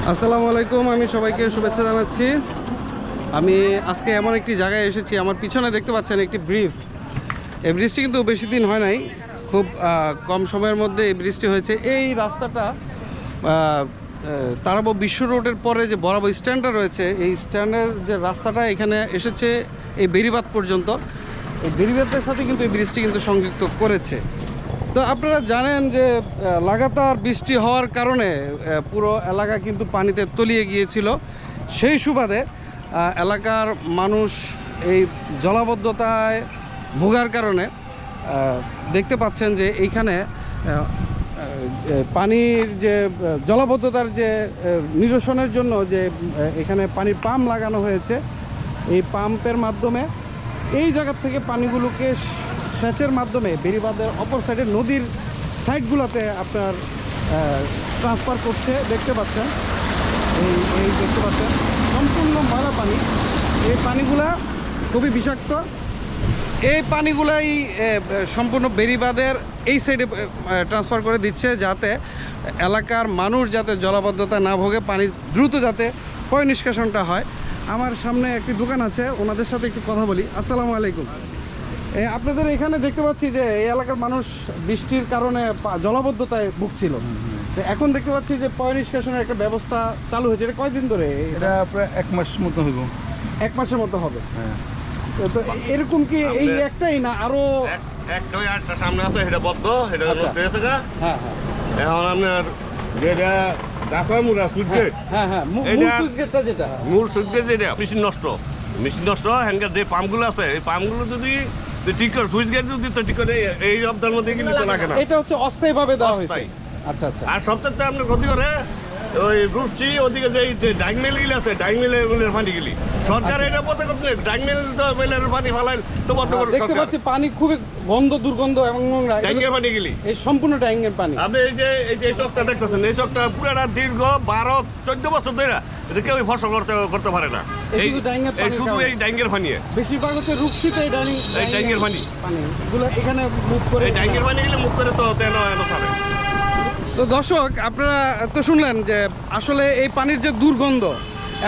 আসসালামু আলাইকুম। আমি সবাইকে শুভেচ্ছা জানাচ্ছি। আমি আজকে এমন একটি জায়গায় এসেছি, আমার পিছনে দেখতে পাচ্ছেন একটি ব্রিজ। এই ব্রিজটি কিন্তু বেশি দিন হয় নাই, খুব কম সময়ের মধ্যে এই ব্রিজটি হয়েছে। এই রাস্তাটা তারাবো বিশ্ব রোডের পরে যে বরাবর স্ট্যান্ডটা রয়েছে, এই স্ট্যান্ডের যে রাস্তাটা এখানে এসেছে এই বেড়িবাঁধ পর্যন্ত, এই বেড়িবাঁধের সাথে কিন্তু এই ব্রিজটি কিন্তু সংযুক্ত করেছে। তো আপনারা জানেন যে লাগাতার বৃষ্টি হওয়ার কারণে পুরো এলাকা কিন্তু পানিতে তলিয়ে গিয়েছিল। সেই সুবাদে এলাকার মানুষ এই জলাবদ্ধতায় ভোগার কারণে দেখতে পাচ্ছেন যে এইখানে পানির যে জলাবদ্ধতার যে নিরসনের জন্য যে এখানে পানির পাম্প লাগানো হয়েছে, এই পাম্পের মাধ্যমে এই জায়গার থেকে পানিগুলোকে সেচের মাধ্যমে বেড়িবাঁধের অপর সাইডের নদীর সাইডগুলোতে আপনার ট্রান্সফার করছে। দেখতে পাচ্ছেন এই দেখতে পাচ্ছেন সম্পূর্ণ ময়লা পানি। এই পানিগুলা খুবই বিষাক্ত। এই পানিগুলাই সম্পূর্ণ বেড়িবাঁধের এই সাইডে ট্রান্সফার করে দিচ্ছে, যাতে এলাকার মানুষ যাতে জলাবদ্ধতা না ভোগে, পানি দ্রুত যাতে পয় নিষ্কাশনটা হয়। আমার সামনে একটি দোকান আছে, ওনাদের সাথে একটু কথা বলি। আসসালামু আলাইকুম। আপনাদের এখানে দেখতে পাচ্ছি যে এই এলাকার মানুষ বৃষ্টির কারণে জলাবদ্ধতায় ভুগছিল। এখন দেখতে পাচ্ছি যে পয় নিষ্কাশনের একটা ব্যবস্থা চালু হয়েছে। এটা কয়দিন ধরে? এটা প্রায় 1 মাস মতো হইব। 1 মাসের মতো হবে। হ্যাঁ। তো এরকম কি এই একটাই না আরো? একটাই, আটটা সামনে আছে, এটা বদ্ধ, এটা নষ্ট হয়েছে গা। হ্যাঁ হ্যাঁ এখন আপনার যেটা রাখলাম সুইচগেট, হ্যাঁ হ্যাঁ মূল সুইচ গেটটা যেটা মূল সুইচগেট যেটা মেশিন নষ্ট হ্যাঙ্গার যে পাম্পগুলো আছে, এই পাম্পগুলো যদি ঠিক করে সুইচ গেট যদি তো ঠিক করে এই অবদার মধ্যে গেলে তো লাগে না। এটা হচ্ছে অস্থায়ীভাবে দেওয়া হয়েছে। অস্থায়ী। আচ্ছা আচ্ছা। আর সপ্তাহে আপনার ক্ষতি করে ওই রূপসি ওদিকে যে ডাইং মেল গিলি আছে, ডাইং মেলের পানি গিলি সরকার এটা পথে করতে ডাইং মেল তো মেলের পানি ফালাই তো বন্ধ করে। দেখতে পাচ্ছি পানি খুবই গন্ধ, দুর্গন্ধ এবং নোংরা। ডাইংয়ের পানি গিলি এই সম্পূর্ণ ডাইংয়ের পানি। আপনি এই চকটা দেখতেছেন, এই চকটা পুরাটা দীর্ঘ 12-14 বছর ধরে এটা কেউ ফসল করতে পারে না। এই শুধু এই ডাইংয়ের পানি, বেশিরভাগ হচ্ছে রূপসিতে এই ডাইংয়ের পানি এগুলো এখানে মুভ করে, এই ডাইংয়ের পানি গেলে মুখ করে তো এনো ছাড়ে। তো দর্শক, আপনারা তো শুনলেন যে আসলে এই পানির যে দুর্গন্ধ,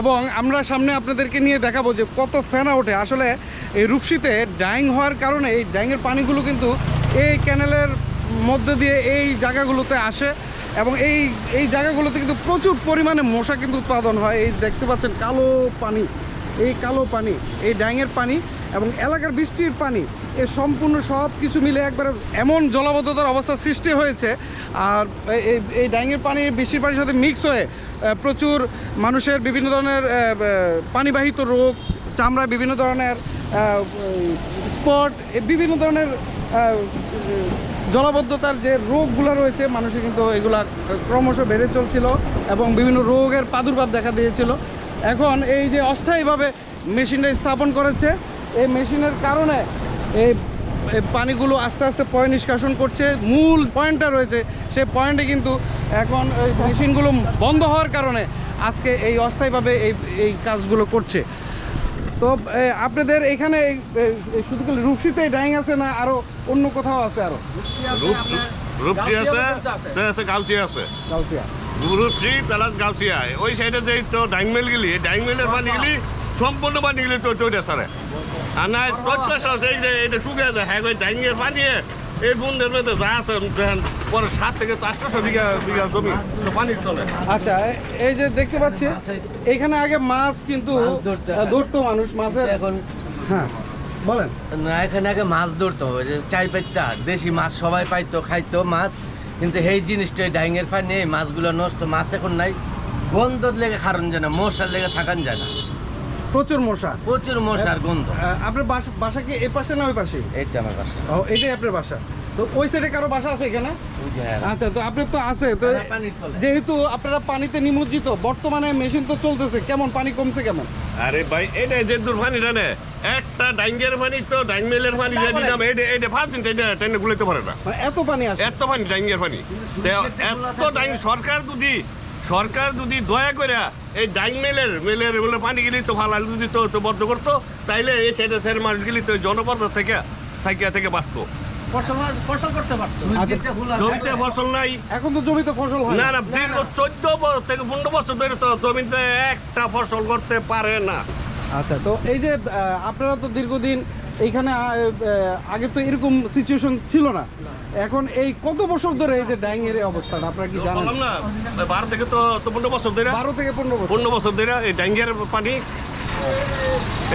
এবং আমরা সামনে আপনাদেরকে নিয়ে দেখাবো যে কত ফেনা ওঠে। আসলে এই রূপসিতে ডাইং হওয়ার কারণে এই ডাইংয়ের পানিগুলো কিন্তু এই ক্যানেলের মধ্যে দিয়ে এই জায়গাগুলোতে আসে, এবং এই জায়গাগুলোতে কিন্তু প্রচুর পরিমাণে মশা কিন্তু উৎপাদন হয়। এই দেখতে পাচ্ছেন কালো পানি, এই কালো পানি, এই ডাইংয়ের পানি এবং এলাকার বৃষ্টির পানি, এ সম্পূর্ণ সব কিছু মিলে একবার এমন জলাবদ্ধতার অবস্থা সৃষ্টি হয়েছে। আর এই ডাইংয়ের পানি বৃষ্টির পানির সাথে মিক্স হয়ে প্রচুর মানুষের বিভিন্ন ধরনের পানিবাহিত রোগ, চামড়ায় বিভিন্ন ধরনের স্পট, বিভিন্ন ধরনের জলাবদ্ধতার যে রোগগুলো রয়েছে, মানুষের কিন্তু এগুলা ক্রমশ বেড়ে চলছিল এবং বিভিন্ন রোগের প্রাদুর্ভাব দেখা দিয়েছিল। এখন এই যে অস্থায়ীভাবে মেশিনটা স্থাপন করেছে, এই মেশিনের কারণে এই পানিগুলো আস্তে আস্তে পয় নিষ্কাশন করছে। মূল পয়েন্টটা রয়েছে, সেই পয়েন্টে কিন্তু এখন এই মেশিনগুলো বন্ধ হওয়ার কারণে আজকে এই অস্থায়ীভাবে এই কাজগুলো করছে। তো আপনাদের এখানে শুধু কি রূপসিতে ডাইং আছে না আরো অন্য কোথাও আছে? আরো রূপসি আছে, গাউসিয়া আছে, রূপসি প্লাস গাউসিয়া। ওই সাইডে যে তো ডাইং মেল গেলি, ডাইং মেলের পানি গেলি সম্পূর্ণ পানি গেলি তো ওইটা সারে। আর না এটা শুকিয়ে যায়। হ্যাঁ, ওই ডাইংয়ের পানি এই বন্ধের মধ্যে যা আছে পরে 7 থেকে 800 বিঘা জমি পানি চলে। আচ্ছা, এই যে দেখতে পাচ্ছি এখানে আগে মাছ কিন্তু ধরতো মানুষ, মাছের এখন হ্যাঁ বলেন না, এখানে আগে মাছ ধরতো, যে 4-5টা দেশি মাছ সবাই পাইতো, খাইতো মাছ। কিন্তু এই জিনিসটা ডাইংয়ের পানি এই মাছগুলো নষ্ট, মাছ এখন নাই। গন্ধ লেগে খারণ যায় না, মশার লেগে থাকান যায় না, প্রচুর মশা, প্রচুর মশার গন্ধ। আপনার বাসা কি এই পাশে না ওই পাশে? এইটা আমার বাসা। ও, এটাই আপনার বাসা। তো ওই সাইডে কারো বাসা আছে এখানে? আচ্ছা, তো আপনার তো আছে। তো যেহেতু আপনারা পানিতে নিমজ্জিত, বর্তমানে মেশিন তো চলতেছে, কেমন পানি কমছে কেমন? আরে ভাই, এটা যে দূর পানি জানে একটা ডাইংয়ের পানি তো ডাইং মেলের পানি যে দিলাম, এটা ফার্স্ট দিন এটা গুলাইতে পারে না। এত পানি আসে, এত পানি ডাইংয়ের পানি, এত ডাইং। সরকার যদি দয়া করে এই ডাইং মেলের পানি গেলি তো ফালাল যদি তো বদ্ধ করতো, তাইলে এই সাইডে মাছ গেলি তো জনপদ থেকে বাঁচতো। ফসল করতে পারতো জমিতে ফসল নাই। এখন তো জমিতে ফসল হয় না না। না, দীর্ঘ 14 বছর থেকে 15 বছর ধরে তো জমিতে একটা ফসল করতে পারে না। আচ্ছা, তো এই যে আপনারা তো দীর্ঘদিন এইখানে আগে তো এরকম সিচুয়েশন ছিল না, এখন এই কত বছর ধরে এই যে ডাইং এর এই অবস্থাটা আপনারা কি জানেন? বললাম না 12 থেকে তো 15 বছর ধরে, 12 থেকে 15 বছর। 15 বছর ধরে এই ডাঙ্গের পানি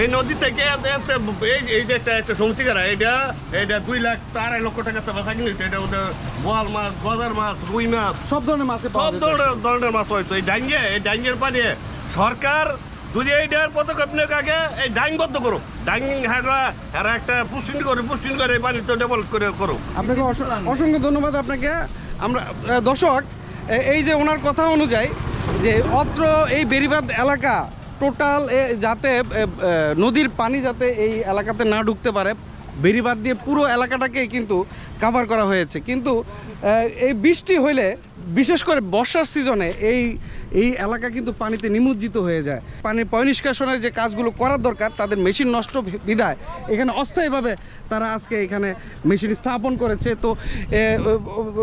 এই নদী থেকে এই যে একটা সমিতিকারা এটা 2 লাখ 2.5 লক্ষ টাকা তো বেচা কিনে এটা ওদের বোয়াল মাছ, গজার মাছ, রুই মাছ, সব ধরনের মাছে পাওয়া সব যায়। ধরনের মাছ হয়তো এই ডাঙ্গের পানি সরকার যদি এইটার পদক্ষেপ নেক আগে এই ডাইং বদ্ধ করো, ডাইং হ্যাঁ একটা পুষ্টিন করে এই পানি তো ডেভেলপ করে করো। আপনাকে অসংখ্য ধন্যবাদ আপনাকে। আমরা দর্শক, এই যে ওনার কথা অনুযায়ী যে অত্র এই বেড়িবাঁধ এলাকা টোটাল যাতে নদীর পানি যাতে এই এলাকাতে না ঢুকতে পারে, বেড়িবাঁধ দিয়ে পুরো এলাকাটাকে কিন্তু কভার করা হয়েছে। কিন্তু এই বৃষ্টি হইলে বিশেষ করে বর্ষার সিজনে এই এলাকা কিন্তু পানিতে নিমজ্জিত হয়ে যায়। পানির পয়ঃনিষ্কাশনের যে কাজগুলো করার দরকার তাদের মেশিন নষ্ট বিধায় এখানে অস্থায়ীভাবে তারা আজকে এখানে মেশিন স্থাপন করেছে। তো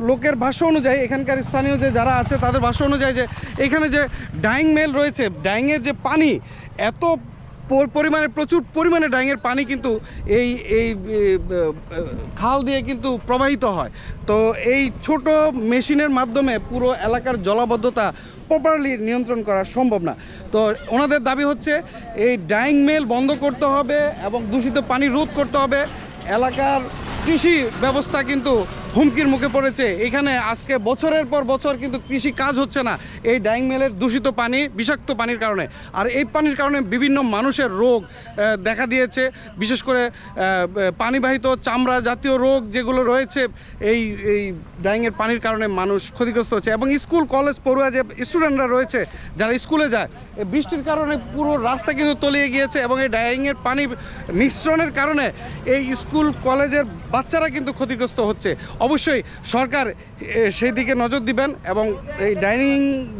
লোকের ভাষ্য অনুযায়ী, এখানকার স্থানীয় যে যারা আছে তাদের ভাষ্য অনুযায়ী যে এখানে যে ডাইং মেল রয়েছে, ডাইংয়ের যে পানি এত প্রচুর পরিমাণে ডাইংয়ের পানি কিন্তু এই খাল দিয়ে কিন্তু প্রবাহিত হয়। তো এই ছোট মেশিনের মাধ্যমে পুরো এলাকার জলাবদ্ধতা প্রপারলি নিয়ন্ত্রণ করা সম্ভব না। তো ওনাদের দাবি হচ্ছে এই ডাইং মেল বন্ধ করতে হবে এবং দূষিত পানি রোধ করতে হবে। এলাকার কৃষি ব্যবস্থা কিন্তু হুমকির মুখে পড়েছে। এখানে আজকে বছরের পর বছর কিন্তু কৃষি কাজ হচ্ছে না এই ডাইং মেলের দূষিত পানি, বিষাক্ত পানির কারণে। আর এই পানির কারণে বিভিন্ন মানুষের রোগ দেখা দিয়েছে, বিশেষ করে পানিবাহিত চামড়া জাতীয় রোগ যেগুলো রয়েছে এই ডাইংয়ের পানির কারণে মানুষ ক্ষতিগ্রস্ত হচ্ছে। এবং স্কুল কলেজ পড়ুয়া যে স্টুডেন্টরা রয়েছে যারা স্কুলে যায়, এই বৃষ্টির কারণে পুরো রাস্তা কিন্তু তলিয়ে গিয়েছে এবং এই ডাইংয়ের পানি মিশ্রণের কারণে এই স্কুল কলেজের বাচ্চারা কিন্তু ক্ষতিগ্রস্ত হচ্ছে। অবশ্যই সরকার সেই দিকে নজর দিবেন এবং এই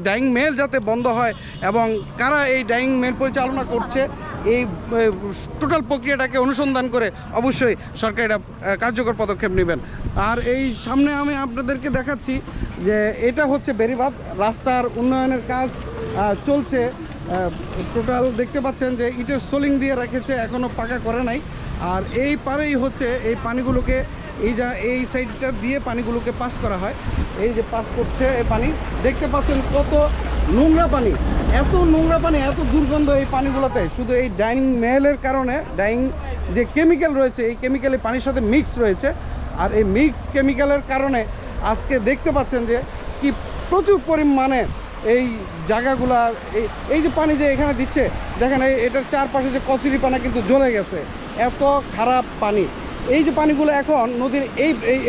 ডাইং মেল যাতে বন্ধ হয় এবং কারা এই ডাইং মেল পরিচালনা করছে এই টোটাল প্রক্রিয়াটাকে অনুসন্ধান করে অবশ্যই সরকার এটা কার্যকর পদক্ষেপ নেবেন। আর এই সামনে আমি আপনাদেরকে দেখাচ্ছি যে এটা হচ্ছে বেড়িবাঁধ, রাস্তার উন্নয়নের কাজ চলছে। টোটাল দেখতে পাচ্ছেন যে ইটের সোলিং দিয়ে রেখেছে, এখনও পাকা করে নাই। আর এই পারেই হচ্ছে এই পানিগুলোকে এই সাইডটা দিয়ে পানিগুলোকে পাস করা হয়। এই যে পাস করছে এই পানি, দেখতে পাচ্ছেন কত নোংরা পানি, এত নোংরা পানি, এত দুর্গন্ধ এই পানিগুলোতে। শুধু এই ডাইং মেলের কারণে ডাইং যে কেমিক্যাল রয়েছে এই কেমিক্যাল এই পানির সাথে মিক্স রয়েছে। আর এই মিক্স কেমিক্যালের কারণে আজকে দেখতে পাচ্ছেন যে কি প্রচুর পরিমাণে এই জায়গাগুলা এই যে পানি যে এখানে দিচ্ছে দেখেন, এটার চারপাশে যে কচুরিপানা কিন্তু জ্বলে গেছে, এত খারাপ পানি। এই যে পানিগুলো এখন নদীর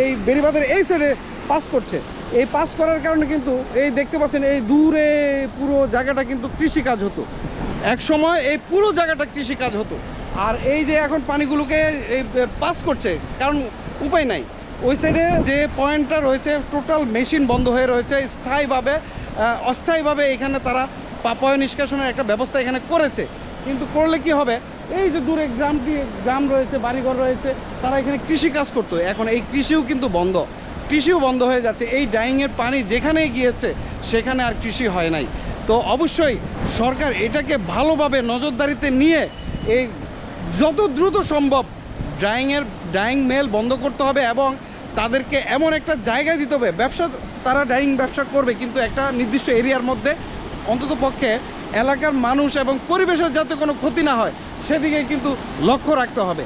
এই বেড়িবাঁধের এই সাইডে পাস করছে, এই পাস করার কারণে কিন্তু এই দেখতে পাচ্ছেন এই দূরে পুরো জায়গাটা কিন্তু কৃষিকাজ হতো, এক সময় এই পুরো জায়গাটা কৃষিকাজ হতো। আর এই যে এখন পানিগুলোকে এই পাস করছে কারণ উপায় নাই, ওই সাইডে যে পয়েন্টটা রয়েছে টোটাল মেশিন বন্ধ হয়ে রয়েছে। স্থায়ীভাবে অস্থায়ীভাবে এখানে তারা পয় নিষ্কাশনের একটা ব্যবস্থা এখানে করেছে, কিন্তু করলে কি হবে, এই যে দূরে গ্রাম রয়েছে, বাড়িঘর রয়েছে, তারা এখানে কৃষি কাজ করতো, এখন এই কৃষিও কিন্তু বন্ধ, কৃষিও বন্ধ হয়ে যাচ্ছে। এই ডাইংয়ের পানি যেখানেই গিয়েছে সেখানে আর কৃষি হয় নাই। তো অবশ্যই সরকার এটাকে ভালোভাবে নজরদারিতে নিয়ে এই যত দ্রুত সম্ভব ডাইং মেল বন্ধ করতে হবে এবং তাদেরকে এমন একটা জায়গা দিতে হবে, ব্যবসা তারা ডাইং ব্যবসা করবে কিন্তু একটা নির্দিষ্ট এরিয়ার মধ্যে, অন্তত পক্ষে এলাকার মানুষ এবং পরিবেশের যাতে কোনো ক্ষতি না হয় সেদিকে কিন্তু লক্ষ্য রাখতে হবে।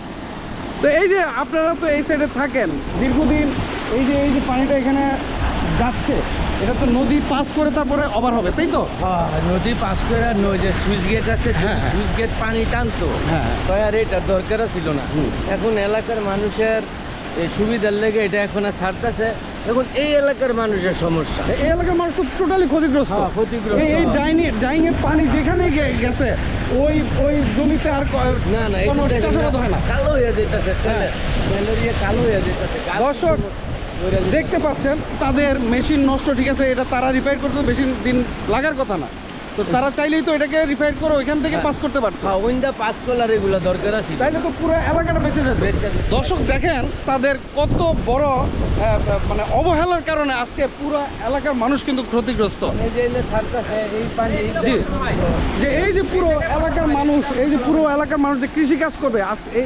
তো এই যে আপনারা তো এই সাইডে থাকেন দীর্ঘদিন, এই যে পানিটা এখানে যাচ্ছে, এটা তো নদী পাস করে তারপরে ওভার হবে, তাই তো? নদী পাস করে যে সুইচ গেট আছে, সুইচ গেট পানি টানতো, তো আর এটা দরকার ছিল না। এখন এলাকার মানুষের এই সুবিধার লেগে এটা এখন আর ছাড়তেছে। এখন এই এলাকার মানুষের সমস্যা, এই এলাকার মানুষ তো টোটালি ক্ষতিগ্রস্ত। এই ডাইং এর পানি যেখানে গেছে ওই জমিতে আর না কোনো চাষাবাদ হয় না, কালো হয়ে যেতেছে, কালো হয়ে যেতেছে। দর্শক দেখতে পাচ্ছেন তাদের মেশিন নষ্ট, ঠিক আছে, এটা তারা রিপেয়ার করতে বেশি দিন লাগার কথা না, তো তারা চাইলেই তো এটাকে রিফাইন করে ওইখান থেকে পাস করতে পারতো। হ্যাঁ উইন্ডা পাস কলার এগুলো দরকার আছে। তাইলে তো পুরো এলাকাটা বেঁচে যেত। দর্শক দেখেন তাদের কত বড় মানে অবহেলার কারণে আজকে পুরো এলাকার মানুষ কিন্তু ক্ষতিগ্রস্ত। এই যে এনে ছাড়তেছে এই পানি জি, যে এই যে পুরো এলাকার মানুষ, এই যে পুরো এলাকার মানুষ যে কৃষি কাজ করবে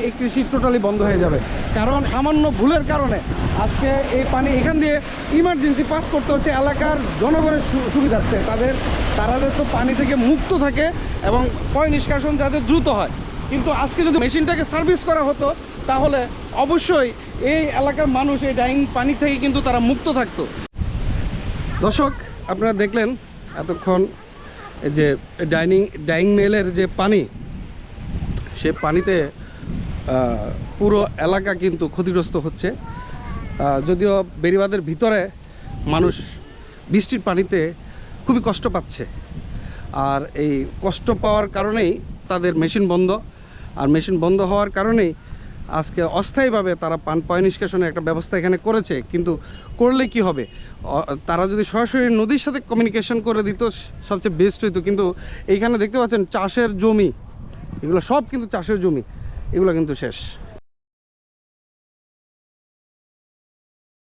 এই কৃষি টোটালি বন্ধ হয়ে যাবে, কারণ সামান্য ভুলের কারণে আজকে এই পানি এখান দিয়ে ইমার্জেন্সি পাস করতে হচ্ছে এলাকার জনগণের সুবিধার্থে। তারা তো পানি থেকে মুক্ত থাকে এবং পয় নিষ্কাশন যাতে দ্রুত হয়। কিন্তু আজকে যদি মেশিনটাকে সার্ভিস করা হতো তাহলে অবশ্যই এই এলাকার মানুষ এই ডাইং পানি থেকে কিন্তু তারা মুক্ত থাকতো। দর্শক আপনারা দেখলেন এতক্ষণ এই যে ডাইং মেলের যে পানি, সে পানিতে পুরো এলাকা কিন্তু ক্ষতিগ্রস্ত হচ্ছে। যদিও বেড়িবাঁধের ভিতরে মানুষ বৃষ্টির পানিতে খুবই কষ্ট পাচ্ছে, আর এই কষ্ট পাওয়ার কারণেই তাদের মেশিন বন্ধ। আর মেশিন বন্ধ হওয়ার কারণেই আজকে অস্থায়ীভাবে তারা পয় নিষ্কাশনের একটা ব্যবস্থা এখানে করেছে। কিন্তু করলে কি হবে, তারা যদি সরাসরি নদীর সাথে কমিউনিকেশন করে দিত সবচেয়ে বেস্ট হইতো। কিন্তু এইখানে দেখতে পাচ্ছেন চাষের জমি, এগুলো সব কিন্তু চাষের জমি, এগুলো কিন্তু শেষ।